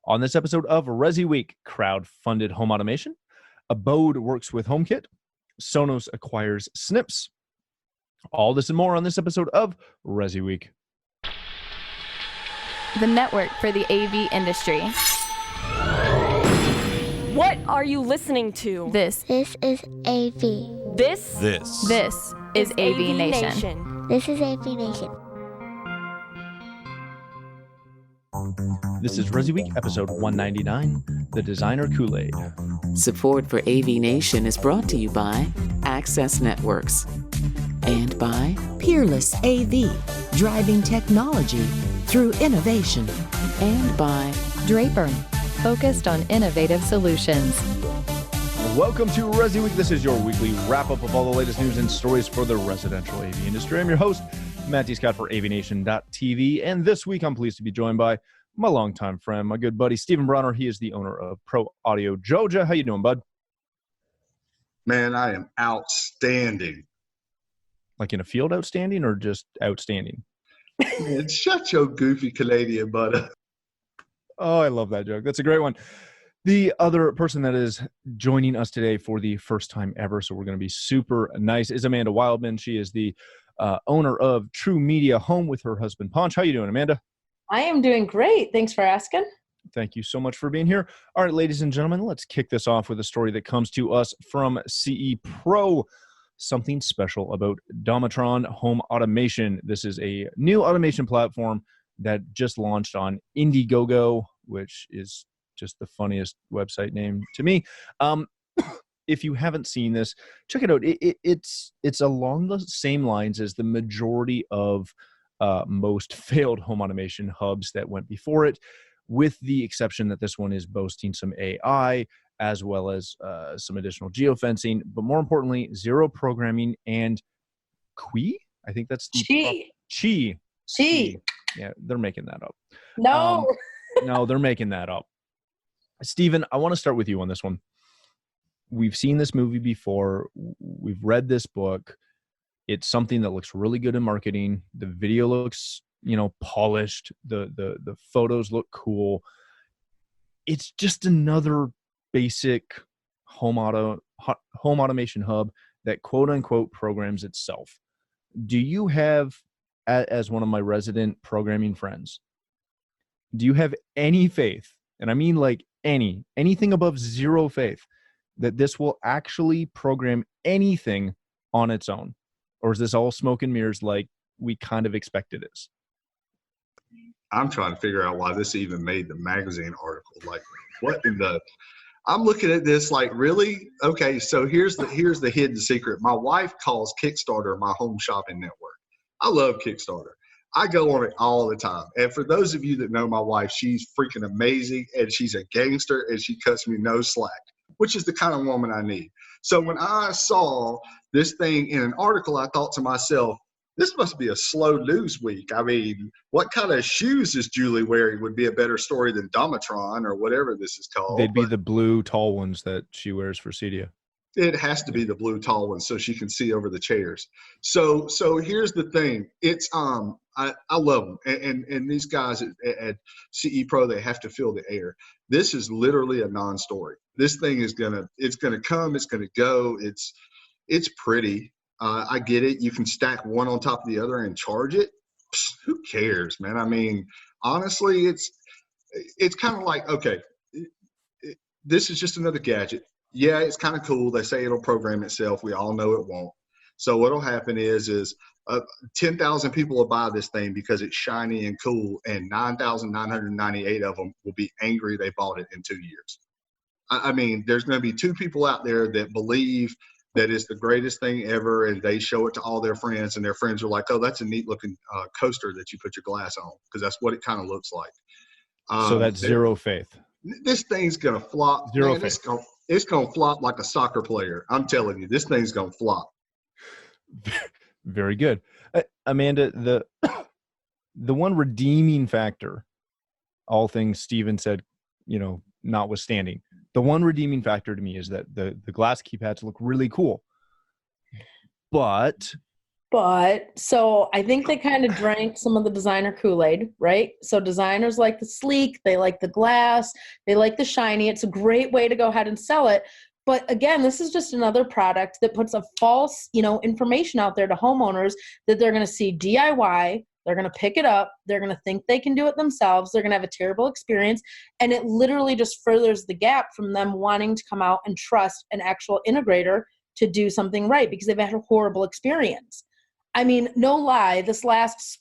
On this episode of ResiWeek, crowdfunded home automation, Abode works with HomeKit, Sonos acquires Snips. All this and more on this episode of ResiWeek. The network for the AV industry. What are you listening to? This is AV. This is AVNation. This is AVNation. This is ResiWeek, episode 199, The Designer Kool-Aid. Support for AVNation is brought to you by Access Networks and by Peerless AV, driving technology through innovation. And by Draper, focused on innovative solutions. Welcome to ResiWeek. This is your weekly wrap-up of all the latest news and stories for the residential AV industry. I'm your host, Matt D. Scott for AVNation.tv, and this week I'm pleased to be joined by my longtime friend, my good buddy, Stephen Bronner. He is the owner of Pro Audio Georgia. How you doing, bud? Man, I am outstanding. Like in a field outstanding or just outstanding? Man, shut your goofy Canadian butt up. Oh, I love that joke. That's a great one. The other person that is joining us today for the first time ever, so we're going to be super nice, is Amanda Wildman. She is the owner of True Media Home with her husband, Ponch. How you doing, Amanda? I am doing great. Thanks for asking. Thank you so much for being here. All right, ladies and gentlemen, let's kick this off with a story that comes to us from CE Pro. Something special about Domatron Home Automation. This is a new automation platform that just launched on Indiegogo, which is just the funniest website name to me. If you haven't seen this, check it out. It's along the same lines as the majority of most failed home automation hubs that went before it, with the exception that this one is boasting some AI as well as some additional geofencing, but more importantly, zero programming and Qi. I think that's the Qi. Yeah, they're making that up. No, no, they're making that up. Stephen, I want to start with you on this one. We've seen this movie before. We've read this book. It's something that looks really good in marketing. The video looks, polished. The photos look cool. It's just another basic home automation hub that quote unquote programs itself. Do you have, as one of my resident programming friends, do you have any faith, and I mean like anything above zero faith, that this will actually program anything on its own? Or is this all smoke and mirrors like we kind of expect it is? I'm trying to figure out why this even made the magazine article. Like, what in the... I'm looking at this like, really? Okay, so here's the hidden secret. My wife calls Kickstarter my home shopping network. I love Kickstarter. I go on it all the time. And for those of you that know my wife, she's freaking amazing, and she's a gangster, and she cuts me no slack, which is the kind of woman I need. So when I saw this thing in an article, I thought to myself, this must be a slow news week. I mean, what kind of shoes is Julie wearing would be a better story than Domatron or whatever this is called. They'd be the blue tall ones that she wears for CEDIA. It has to be the blue tall ones so she can see over the chairs. So here's the thing. It's I love them, and these guys at CE Pro, they have to fill the air. This is literally a non-story. This thing is gonna come, it's gonna go. It's pretty. I get it. You can stack one on top of the other and charge it. Psst, who cares, man? I mean, honestly, it's kind of like, okay, this is just another gadget. Yeah, it's kind of cool. They say it'll program itself. We all know it won't. So what'll happen is 10,000 people will buy this thing because it's shiny and cool, and 9,998 of them will be angry they bought it in 2 years. I mean, there's going to be 2 people out there that believe that it's the greatest thing ever, and they show it to all their friends, and their friends are like, oh, that's a neat looking coaster that you put your glass on, because that's what it kind of looks like. So that's zero faith. This thing's going to flop. Zero man, faith. It's going to flop like a soccer player. I'm telling you, this thing's going to flop. Very good. Amanda, the one redeeming factor, all things Stephen said, notwithstanding, the one redeeming factor to me is that the glass keypads look really cool. But But so I think they kind of drank some of the designer Kool-Aid, right? So designers like the sleek, they like the glass, they like the shiny. It's a great way to go ahead and sell it. But again, this is just another product that puts a false, information out there to homeowners that they're going to see DIY, they're going to pick it up, they're going to think they can do it themselves, they're going to have a terrible experience, and it literally just furthers the gap from them wanting to come out and trust an actual integrator to do something right because they've had a horrible experience. I mean, no lie, this last,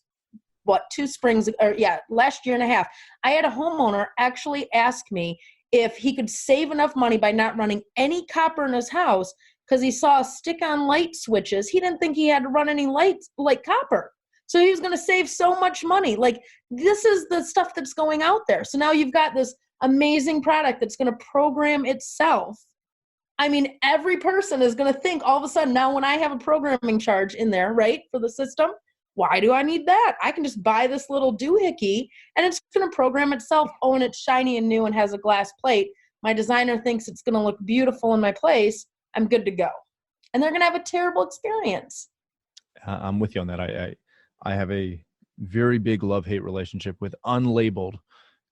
last year and a half, I had a homeowner actually ask me if he could save enough money by not running any copper in his house because he saw stick-on light switches. He didn't think he had to run any lights like copper. So he was going to save so much money. Like, this is the stuff that's going out there. So now you've got this amazing product that's going to program itself. I mean, every person is going to think all of a sudden, now when I have a programming charge in there, right, for the system, why do I need that? I can just buy this little doohickey and it's going to program itself. Oh, and it's shiny and new and has a glass plate. My designer thinks it's going to look beautiful in my place. I'm good to go. And they're going to have a terrible experience. I'm with you on that. I have a very big love-hate relationship with unlabeled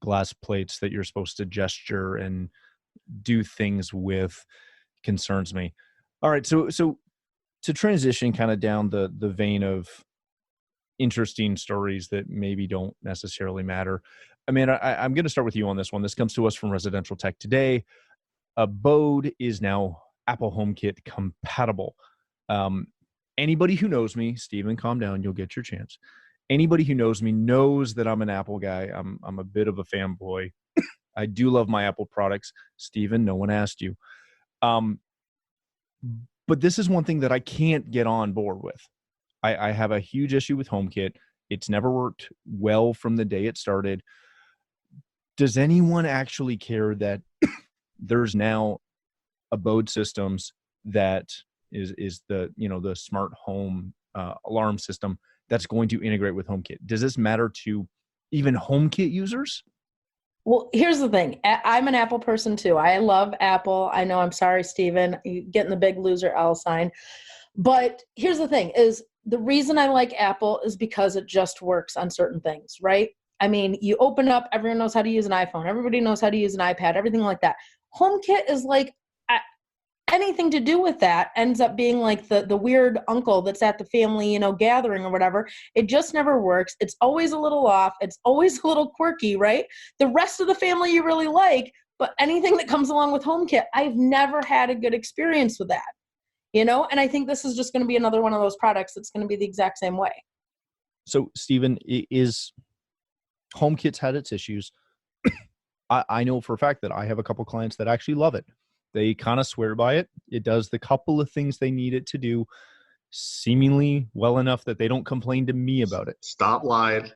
glass plates that you're supposed to gesture and do things with. Concerns me. All right. So to transition kind of down the vein of interesting stories that maybe don't necessarily matter. Amanda, I'm going to start with you on this one. This comes to us from Residential Tech Today. Abode is now Apple HomeKit compatible. Anybody who knows me, Steven, calm down, you'll get your chance. Anybody who knows me knows that I'm an Apple guy. I'm a bit of a fanboy. I do love my Apple products. Steven, no one asked you. But this is one thing that I can't get on board with. I have a huge issue with HomeKit. It's never worked well from the day it started. Does anyone actually care that there's now Abode systems that is the smart home alarm system that's going to integrate with HomeKit? Does this matter to even HomeKit users? Well, here's the thing. I'm an Apple person too. I love Apple. I know, I'm sorry, Steven, you're getting the big loser L sign. But here's the thing is the reason I like Apple is because it just works on certain things, right? I mean, you open up, everyone knows how to use an iPhone. Everybody knows how to use an iPad, everything like that. HomeKit is like anything to do with that ends up being like the weird uncle that's at the family, gathering or whatever. It just never works. It's always a little off. It's always a little quirky, right? The rest of the family you really like, but anything that comes along with HomeKit, I've never had a good experience with that, and I think this is just going to be another one of those products that's going to be the exact same way. So, Steven, is HomeKit's had its issues. I know for a fact that I have a couple clients that actually love it. They kind of swear by it. It does the couple of things they need it to do seemingly well enough that they don't complain to me about it. Stop lying.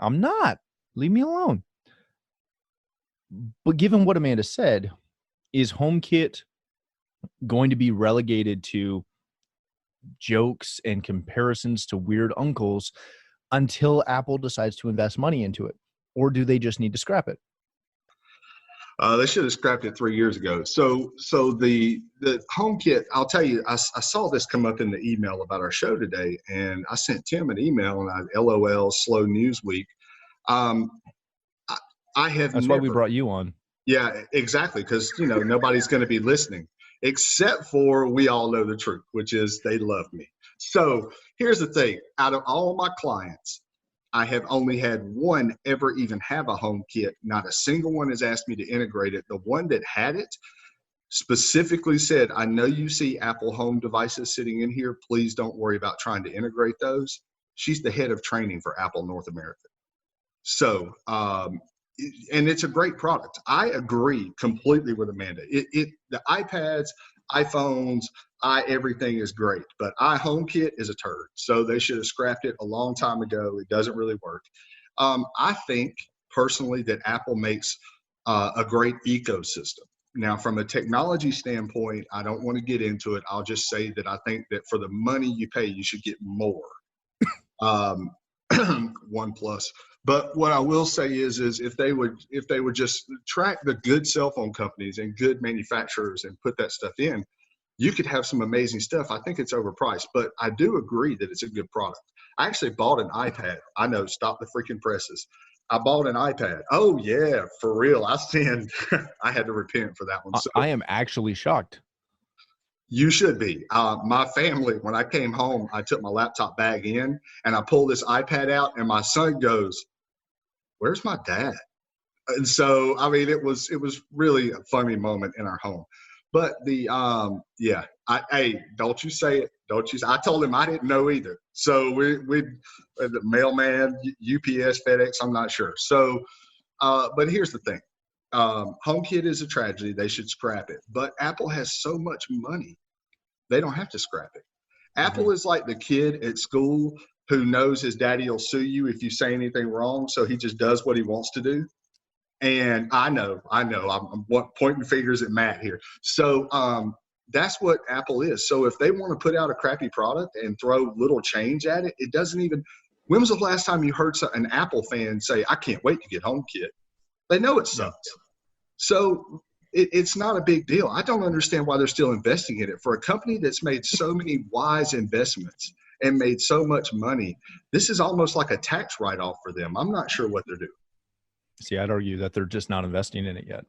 I'm not. Leave me alone. But given what Amanda said, is HomeKit going to be relegated to jokes and comparisons to weird uncles until Apple decides to invest money into it? Or do they just need to scrap it? They should have scrapped it 3 years ago. So the HomeKit, I'll tell you, I saw this come up in the email about our show today, and I sent Tim an email, and I LOL, slow news week. I have That's why we brought you on. Yeah, exactly, because nobody's going to be listening, except for we all know the truth, which is they love me. So here's the thing: out of all my clients, I have only had one ever even have a HomeKit. Not a single one has asked me to integrate it. The one that had it specifically said, I know you see Apple home devices sitting in here. Please don't worry about trying to integrate those. She's the head of training for Apple North America. So, and it's a great product. I agree completely with Amanda. The iPads, iPhones, everything is great, but HomeKit is a turd. So they should have scrapped it a long time ago. It doesn't really work. I think personally that Apple makes a great ecosystem. Now, from a technology standpoint, I don't want to get into it. I'll just say that I think that for the money you pay, you should get more. OnePlus. But what I will say is if they would just track the good cell phone companies and good manufacturers and put that stuff in, you could have some amazing stuff. I think it's overpriced, but I do agree that it's a good product. I actually bought an iPad. I know, stop the freaking presses. I bought an iPad. Oh yeah, for real. I had to repent for that one. So I am actually shocked. you should be. My family, when I came home, I took my laptop bag in and I pulled this iPad out and my son goes, "Where's my dad?" And so, I mean, it was really a funny moment in our home. But hey, don't you say it. Don't you? I told him I didn't know either. So we the mailman, UPS, FedEx, I'm not sure. So, but here's the thing. HomeKit is a tragedy. They should scrap it. But Apple has so much money, they don't have to scrap it. Apple is like the kid at school who knows his daddy will sue you if you say anything wrong, so he just does what he wants to do. And I know, I'm pointing fingers at Matt here. So that's what Apple is. So if they want to put out a crappy product and throw little change at it, it doesn't even. When was the last time you heard an Apple fan say, "I can't wait to get HomeKit"? They know it sucks. So it's not a big deal. I don't understand why they're still investing in it. For a company that's made so many wise investments and made so much money, this is almost like a tax write-off for them. I'm not sure what they're doing. See, I'd argue that they're just not investing in it yet.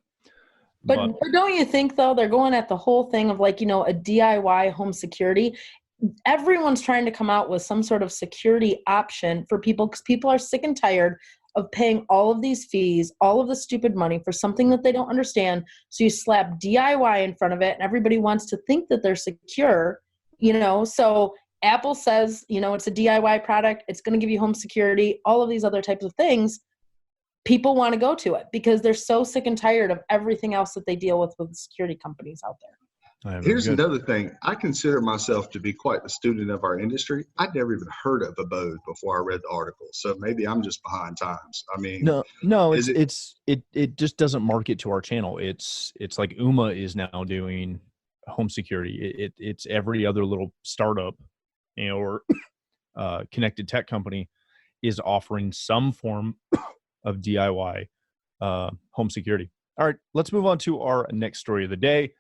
But don't you think, though, they're going at the whole thing of like, a DIY home security? Everyone's trying to come out with some sort of security option for people because people are sick and tired of paying all of these fees, all of the stupid money for something that they don't understand. So you slap DIY in front of it and everybody wants to think that they're secure, So Apple says, it's a DIY product. It's going to give you home security, all of these other types of things. People want to go to it because they're so sick and tired of everything else that they deal with security companies out there. Here's another thing. I consider myself to be quite a student of our industry. I'd never even heard of Abode before I read the article. So maybe I'm just behind times. I mean, no, it just doesn't market to our channel. It's like Uma is now doing home security. It's every other little startup or connected tech company is offering some form of DIY home security. All right, let's move on to our next story of the day.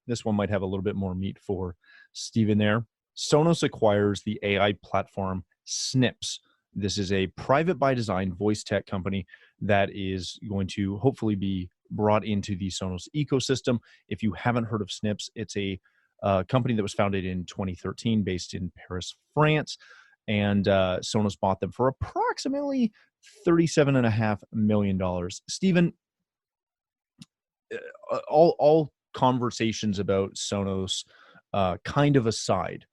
This one might have a little bit more meat for Steven there. Sonos acquires the AI platform Snips. This is a private by design voice tech company that is going to hopefully be brought into the Sonos ecosystem. If you haven't heard of Snips, it's a company that was founded in 2013 based in Paris, France. And Sonos bought them for approximately $37.5 million. Steven, all conversations about Sonos kind of aside,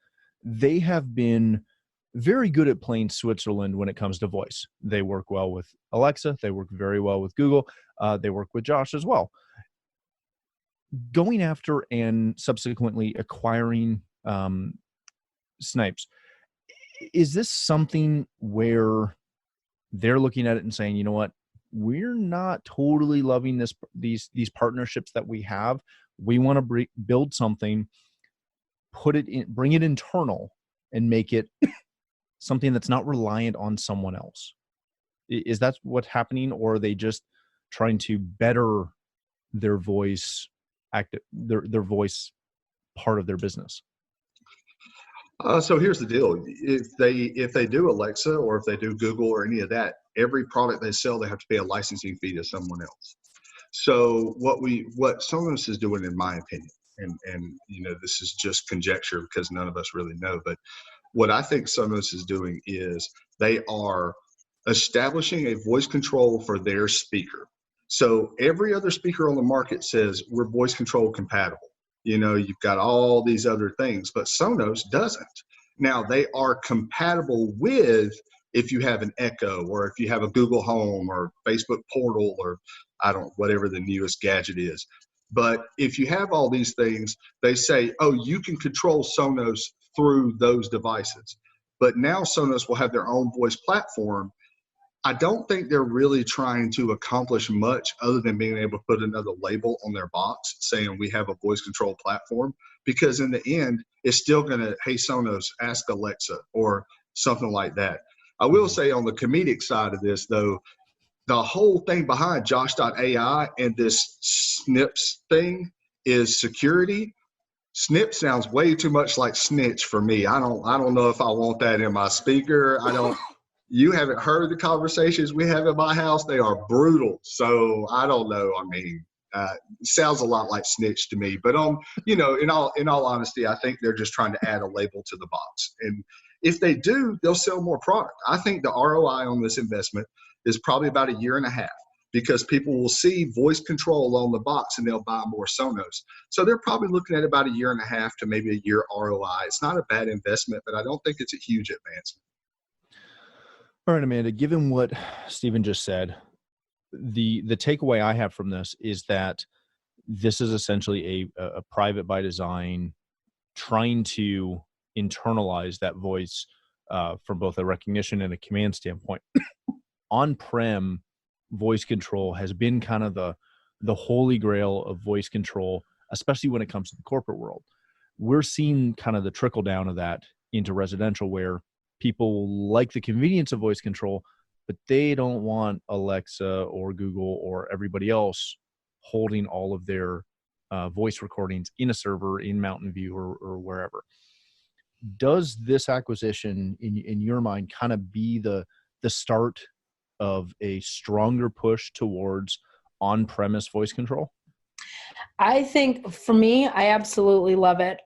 they have been very good at playing Switzerland when it comes to voice. They work well with Alexa. They work very well with Google. They work with Josh as well. Going after and subsequently acquiring Snipes, is this something where they're looking at it and saying, you know what, we're not totally loving these partnerships that we have. We want to build something, bring it internal, and make it something that's not reliant on someone else. Is that what's happening, or are they just trying to better their voice their voice part of their business? So here's the deal. If they do Alexa or if they do Google or any of that, every product they sell, they have to pay a licensing fee to someone else. So what Sonos is doing, in my opinion, and this is just conjecture because none of us really know, but what I think Sonos is doing is they are establishing a voice control for their speaker. So every other speaker on the market says we're voice control compatible. You've got all these other things, but Sonos doesn't. Now, they are compatible with if you have an Echo or if you have a Google Home or Facebook Portal or whatever the newest gadget is. But if you have all these things, they say, oh, you can control Sonos through those devices. But now Sonos will have their own voice platform. I don't think they're really trying to accomplish much other than being able to put another label on their box saying we have a voice control platform, because in the end, it's still going to, hey, Sonos, ask Alexa or something like that. I will say on the comedic side of this, though, the whole thing behind Josh.ai and this Snips thing is security. Snip sounds way too much like snitch for me. I don't know if I want that in my speaker. You haven't heard the conversations we have in my house. They are brutal. So I don't know. I mean, it sounds a lot like snitch to me, but in all honesty, I think they're just trying to add a label to the box. And if they do, they'll sell more product. I think the ROI on this investment is probably about a year and a half, because people will see voice control on the box and they'll buy more Sonos. So they're probably looking at about a year and a half to maybe a year ROI. It's not a bad investment, but I don't think it's a huge advancement. All right, Amanda, given what Stephen just said, the takeaway I have from this is that this is essentially a private by design trying to internalize that voice from both a recognition and a command standpoint. On-prem voice control has been kind of the holy grail of voice control, especially when it comes to the corporate world. We're seeing kind of the trickle down of that into residential, where people like the convenience of voice control, but they don't want Alexa or Google or everybody else holding all of their voice recordings in a server in Mountain View or wherever. Does this acquisition, in your mind, kind of be the start of a stronger push towards on-premise voice control? I think for me, I absolutely love it.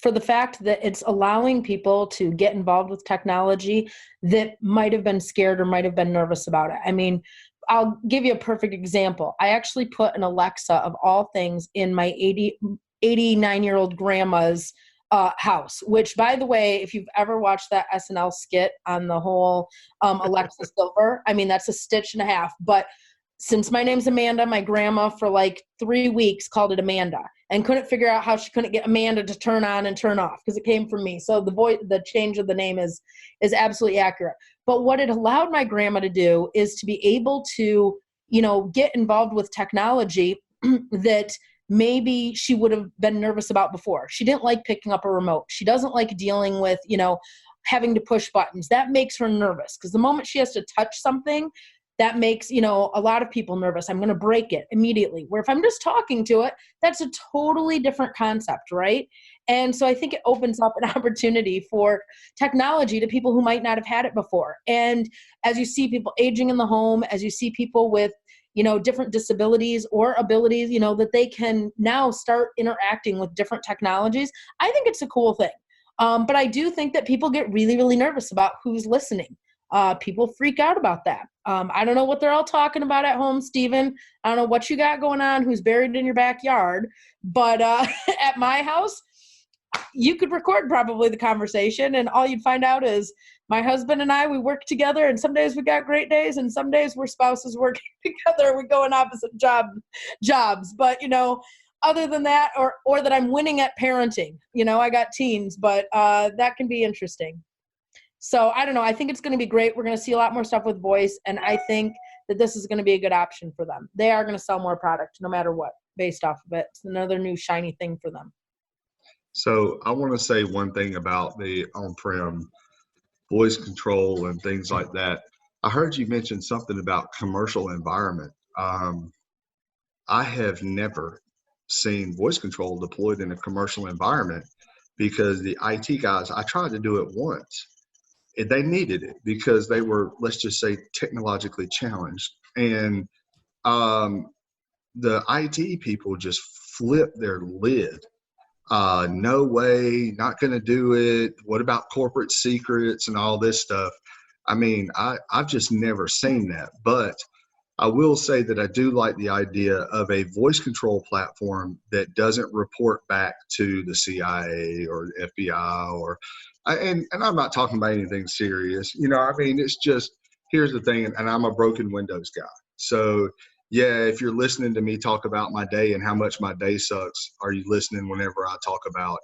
For the fact that it's allowing people to get involved with technology that might have been scared or might have been nervous about it. I mean, I'll give you a perfect example. I actually put an Alexa, of all things, in my 89-year-old grandma's house, which, by the way, if you've ever watched that SNL skit on the whole Alexa Silver, I mean, that's a stitch and a half. But since my name's Amanda, my grandma for like 3 weeks called it Amanda and couldn't figure out how she couldn't get Amanda to turn on and turn off because it came from me. So the change of the name is absolutely accurate. But what it allowed my grandma to do is to be able to, get involved with technology that maybe she would have been nervous about before. She didn't like picking up a remote. She doesn't like dealing with, having to push buttons. That makes her nervous because the moment she has to touch something, that makes, a lot of people nervous. I'm going to break it immediately. Where if I'm just talking to it, that's a totally different concept, right? And so I think it opens up an opportunity for technology to people who might not have had it before. And as you see people aging in the home, as you see people with, different disabilities or abilities, that they can now start interacting with different technologies, I think it's a cool thing. But I do think that people get really, really nervous about who's listening. People freak out about that. I don't know what they're all talking about at home, Stephen. I don't know what you got going on, who's buried in your backyard. But at my house, you could record probably the conversation, and all you'd find out is my husband and I, we work together, and some days we got great days, and some days we're spouses working together. We go in opposite jobs. But, other than that, or that I'm winning at parenting, I got teens, but that can be interesting. So I don't know. I think it's going to be great. We're going to see a lot more stuff with voice, and I think that this is going to be a good option for them. They are going to sell more product no matter what based off of it. It's another new shiny thing for them. So I want to say one thing about the on-prem voice control and things like that. I heard you mention something about commercial environment. I have never seen voice control deployed in a commercial environment because the IT guys, I tried to do it once. They needed it because they were, let's just say, technologically challenged. And the IT people just flipped their lid. No way, not going to do it. What about corporate secrets and all this stuff? I mean, I've just never seen that. But I will say that I do like the idea of a voice control platform that doesn't report back to the CIA or the FBI and I'm not talking about anything serious. I mean, it's just, here's the thing, and I'm a broken Windows guy. So yeah, if you're listening to me talk about my day and how much my day sucks, are you listening whenever I talk about,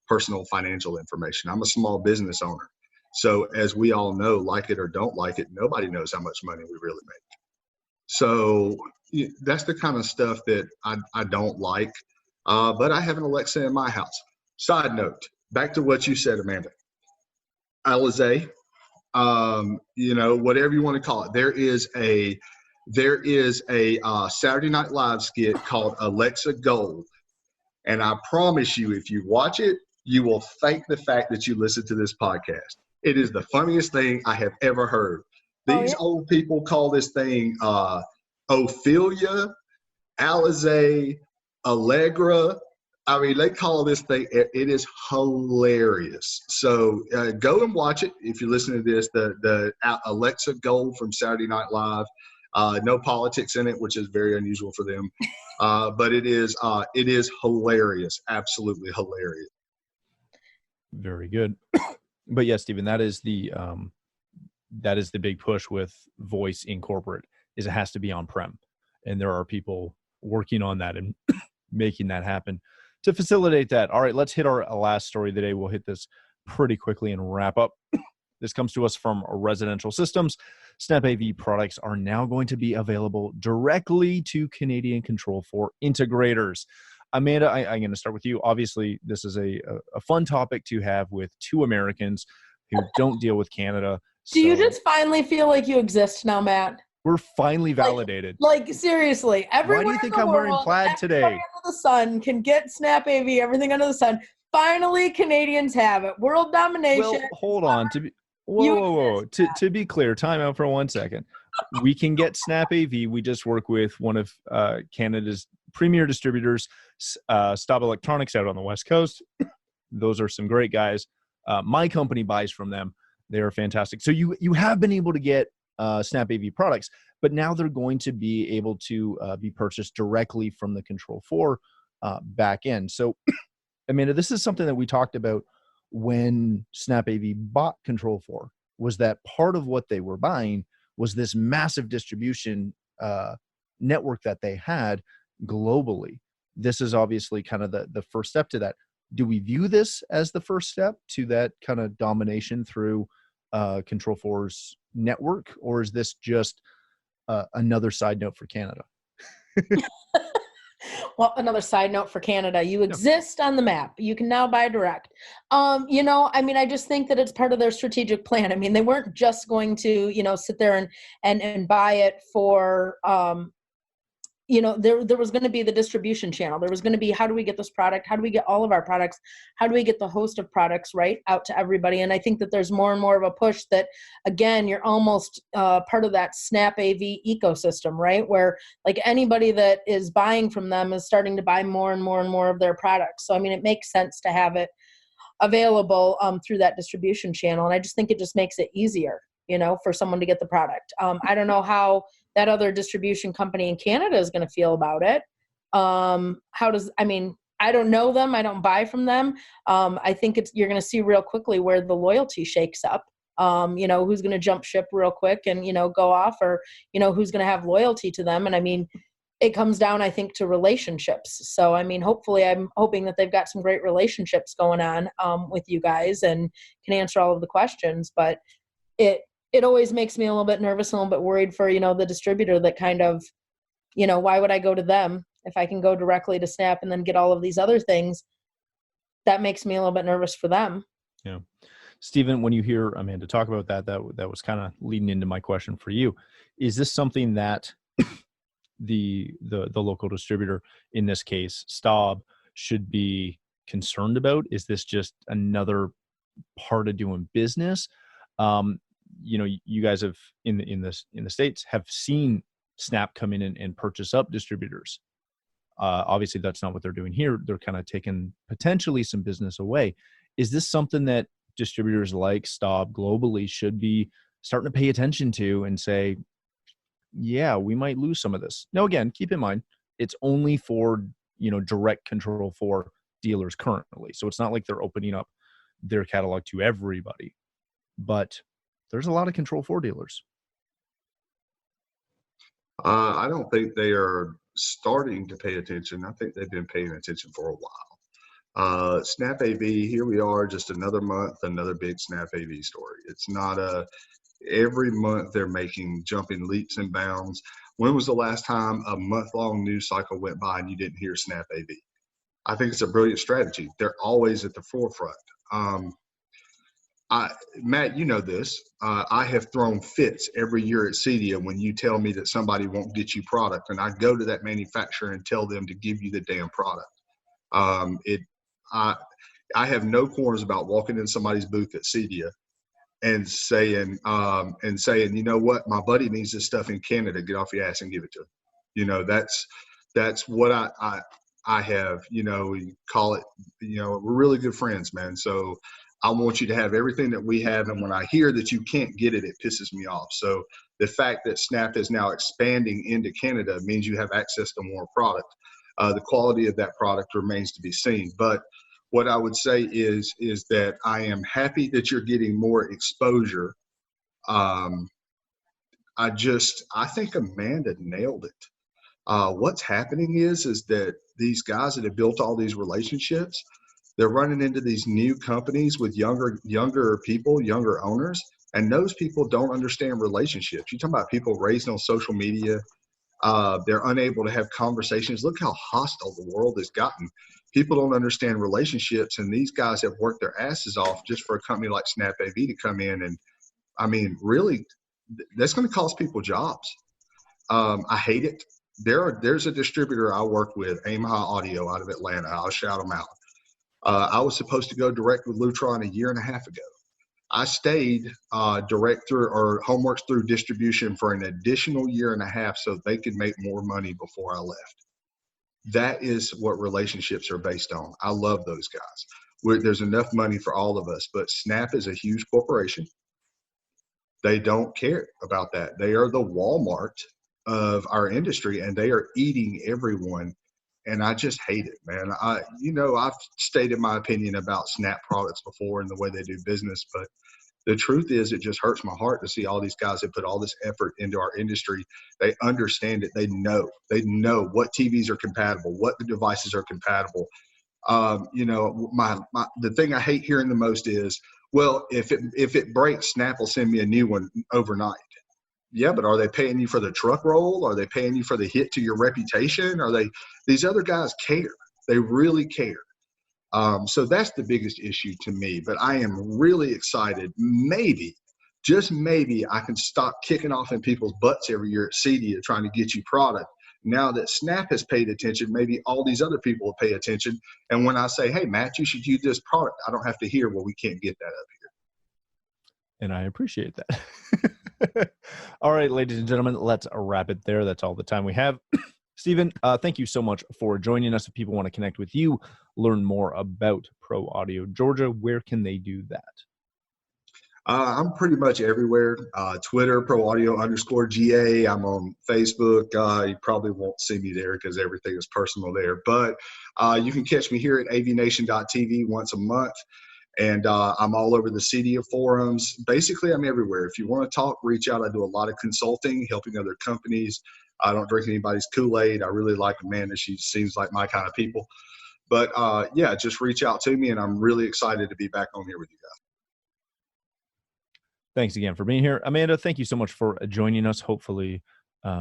personal financial information? I'm a small business owner. So as we all know, like it or don't like it, nobody knows how much money we really make. So that's the kind of stuff that I don't like. But I have an Alexa in my house. Side note, back to what you said, Amanda. Alizé, whatever you want to call it. There is a Saturday Night Live skit called Alexa Gold. And I promise you, if you watch it, you will thank the fact that you listened to this podcast. It is the funniest thing I have ever heard. These old people call this thing Ophelia, Alizé, Allegra. I mean, they call this thing, it is hilarious. So go and watch it. If you listen to this, the Alexa Gold from Saturday Night Live, no politics in it, which is very unusual for them. But it is hilarious. Absolutely hilarious. Very good. But yes, Stephen, that is the big push with voice in corporate, is it has to be on-prem. And there are people working on that and making that happen to facilitate that. All right, let's hit our last story of the day. We'll hit this pretty quickly and wrap up. This comes to us from Residential Systems. SnapAV products are now going to be available directly to Canadian Control4 integrators. Amanda, I'm going to start with you. Obviously, this is a fun topic to have with two Americans who don't deal with Canada. Do you just finally feel like you exist now, Matt? We're finally validated. Like seriously, everywhere. Why do you think in the I'm wearing world, plaid today? Everybody under the sun can get SnapAV, everything under the sun. Finally, Canadians have it. World domination. Well, hold on. Whoa. To be clear, time out for 1 second. We can get SnapAV. We just work with one of Canada's premier distributors, Staub Electronics, out on the West Coast. Those are some great guys. My company buys from them. They are fantastic. So you have been able to get SnapAV products, but now they're going to be able to be purchased directly from the Control4 back end. So, Amanda, this is something that we talked about when SnapAV bought Control4, was that part of what they were buying was this massive distribution network that they had globally. This is obviously kind of the first step to that. Do we view this as the first step to that kind of domination through Control4's network, or is this just another side note for Canada? Well, another side note for Canada. You exist on the map. You can now buy direct. I just think that it's part of their strategic plan. I mean, they weren't just going to, sit there and buy it for, there was going to be the distribution channel. There was going to be, how do we get this product? How do we get all of our products? How do we get the host of products out to everybody? And I think that there's more and more of a push that, again, you're almost part of that SnapAV ecosystem, right? Where like anybody that is buying from them is starting to buy more and more and more of their products. So, I mean, it makes sense to have it available through that distribution channel. And I just think it just makes it easier, for someone to get the product. I don't know how that other distribution company in Canada is going to feel about it. I don't know them. I don't buy from them. I think you're going to see real quickly where the loyalty shakes up. Who's going to jump ship real quick and, go off, or, who's going to have loyalty to them. And I mean, it comes down, I think, to relationships. So, I mean, hopefully I'm hoping that they've got some great relationships going on with you guys and can answer all of the questions. But it always makes me a little bit nervous and a little bit worried for, the distributor that kind of, why would I go to them if I can go directly to Snap and then get all of these other things? That makes me a little bit nervous for them. Yeah. Stephen, when you hear Amanda talk about that was kind of leading into my question for you. Is this something that the local distributor, in this case, Staub, should be concerned about? Is this just another part of doing business? You guys have in the States have seen Snap come in and purchase up distributors. Obviously, that's not what they're doing here. They're kind of taking potentially some business away. Is this something that distributors like Staub globally should be starting to pay attention to and say, yeah, we might lose some of this? Now, again, keep in mind, it's only for, direct Control4 dealers currently. So it's not like they're opening up their catalog to everybody. But there's a lot of Control4 dealers. I don't think they are starting to pay attention. I think they've been paying attention for a while. SnapAV, here we are, just another month, another big SnapAV story. It's not every month they're jumping leaps and bounds. When was the last time a month-long news cycle went by and you didn't hear SnapAV? I think it's a brilliant strategy. They're always at the forefront. Matt, you know this. I have thrown fits every year at CEDIA when you tell me that somebody won't get you product, and I go to that manufacturer and tell them to give you the damn product. It I have no qualms about walking in somebody's booth at CEDIA and saying, you know what, my buddy needs this stuff in Canada. Get off your ass and give it to him. You know, that's what I have. You know, we call it. You know, we're really good friends, man. So I want you to have everything that we have, and when I hear that you can't get it, it pisses me off. So the fact that Snap is now expanding into Canada means you have access to more product. The quality of that product remains to be seen, but what I would say is that I am happy that you're getting more exposure. I think Amanda nailed it. What's happening is that these guys that have built all these relationships, they're running into these new companies with younger people, younger owners, and those people don't understand relationships. You're talking about people raised on social media. They're unable to have conversations. Look how hostile the world has gotten. People don't understand relationships, and these guys have worked their asses off just for a company like SnapAV to come in. And I mean, really, that's going to cost people jobs. I hate it. There's a distributor I work with, Aim High Audio, out of Atlanta. I'll shout them out. I was supposed to go direct with Lutron a year and a half ago. I stayed direct through or homeworks through distribution for an additional year and a half so they could make more money before I left. That is what relationships are based on. I love those guys. There's enough money for all of us, but Snap is a huge corporation. They don't care about that. They are the Walmart of our industry, and they are eating everyone. And I just hate it, man. I've stated my opinion about Snap products before and the way they do business, but the truth is it just hurts my heart to see all these guys that put all this effort into our industry. They understand it. They know what TVs are compatible, what the devices are compatible. The thing I hate hearing the most is, well, if it breaks, Snap will send me a new one overnight. Yeah, but are they paying you for the truck roll? Are they paying you for the hit to your reputation? These other guys care. They really care. So that's the biggest issue to me. But I am really excited. Maybe, just maybe, I can stop kicking off in people's butts every year at CEDIA trying to get you product. Now that Snap has paid attention, maybe all these other people will pay attention. And when I say, hey, Matt, you should use this product, I don't have to hear, well, we can't get that up here. And I appreciate that. All right, ladies and gentlemen, let's wrap it there. That's all the time we have. Stephen, thank you so much for joining us. If people want to connect with you, learn more about Pro Audio Georgia, where can they do that? I'm pretty much everywhere. Twitter, ProAudio_GA. I'm on Facebook. You probably won't see me there because everything is personal there. But you can catch me here at AVNation.tv once a month. And I'm all over the CEDIA forums. Basically, I'm everywhere. If you want to talk, reach out. I do a lot of consulting, helping other companies. I don't drink anybody's Kool-Aid. I really like Amanda. She seems like my kind of people. But, just reach out to me, and I'm really excited to be back on here with you guys. Thanks again for being here. Amanda, thank you so much for joining us. Hopefully,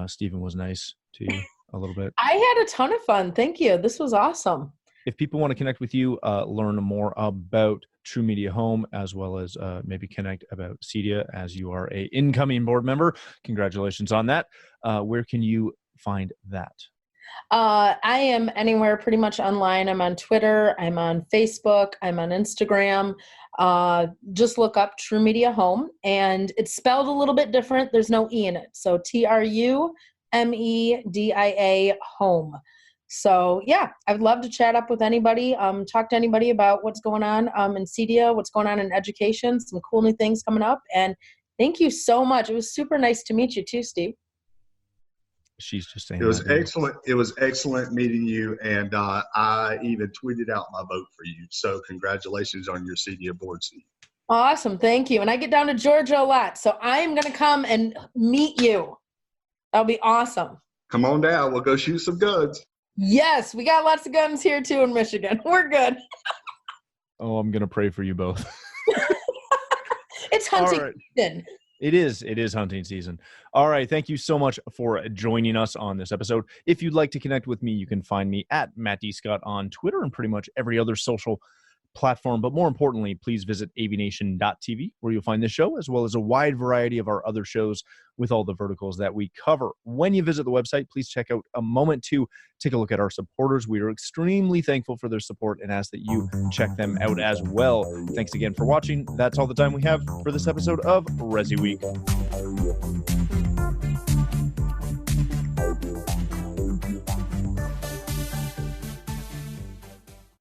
Stephen was nice to you a little bit. I had a ton of fun. Thank you. This was awesome. If people want to connect with you, learn more about True Media Home, as well as maybe connect about CEDIA, as you are a incoming board member. Congratulations on that. Where can you find that? I am anywhere pretty much online. I'm on Twitter. I'm on Facebook. I'm on Instagram. Just look up True Media Home, and it's spelled a little bit different. There's no E in it. So TRUMEDIA Home. So yeah, I'd love to chat up with anybody, talk to anybody about what's going on in CEDIA, what's going on in education, some cool new things coming up. And thank you so much. It was super nice to meet you too, Steve. She's just saying it was excellent. It was excellent meeting you. And I even tweeted out my vote for you. So congratulations on your CEDIA board seat. Awesome. Thank you. And I get down to Georgia a lot. So I am going to come and meet you. That'll be awesome. Come on down. We'll go shoot some guns. Yes, we got lots of guns here too in Michigan. We're good. Oh, I'm going to pray for you both. It's hunting season. It is hunting season. All right. Thank you so much for joining us on this episode. If you'd like to connect with me, you can find me at Matt D. Scott on Twitter and pretty much every other social platform. But more importantly, please visit AVNation.tv, where you'll find this show, as well as a wide variety of our other shows with all the verticals that we cover. When you visit the website, please check out a moment to take a look at our supporters. We are extremely thankful for their support and ask that you check them out as well. Thanks again for watching. That's all the time we have for this episode of ResiWeek.